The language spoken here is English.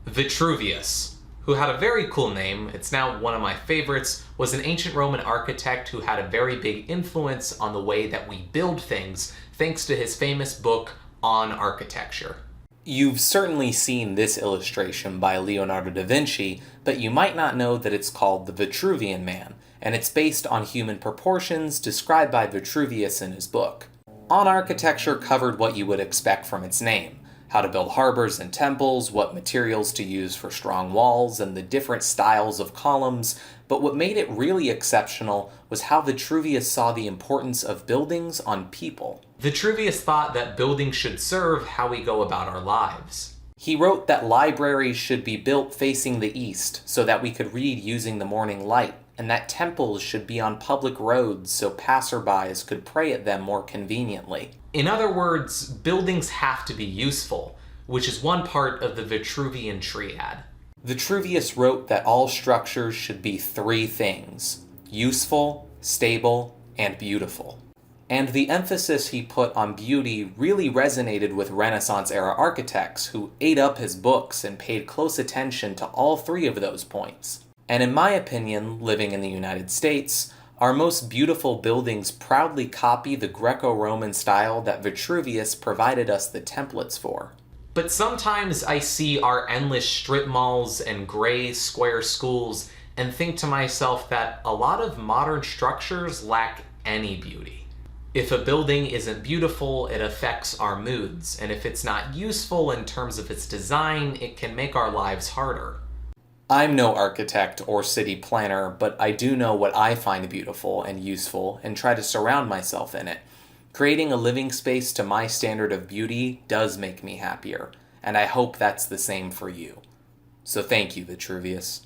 Vitruvius, who had a very cool name, it's now one of my favorites, was an ancient Roman architect who had a very big influence on the way that we build things, thanks to his famous book on architecture. You've certainly seen this illustration by Leonardo da Vinci, but you might not know that it's called the Vitruvian Man, and it's based on human proportions described by Vitruvius in his book. On Architecture covered what you would expect from its name: how to build harbors and temples, what materials to use for strong walls, and the different styles of columns, but what made it really exceptional was how Vitruvius saw the importance of buildings on people. Vitruvius thought that buildings should serve how we go about our lives. He wrote that libraries should be built facing the east so that we could read using the morning light, and that temples should be on public roads so passerbys could pray at them more conveniently. In other words, buildings have to be useful, which is one part of the Vitruvian triad. Vitruvius wrote that all structures should be three things: useful, stable, and beautiful. And the emphasis he put on beauty really resonated with Renaissance-era architects who ate up his books and paid close attention to all three of those points. And in my opinion, living in the United States, our most beautiful buildings proudly copy the Greco-Roman style that Vitruvius provided us the templates for. But sometimes I see our endless strip malls and gray square schools and think to myself that a lot of modern structures lack any beauty. If a building isn't beautiful, it affects our moods, and if it's not useful in terms of its design, it can make our lives harder. I'm no architect or city planner, but I do know what I find beautiful and useful and try to surround myself in it. Creating a living space to my standard of beauty does make me happier, and I hope that's the same for you. So thank you, Vitruvius.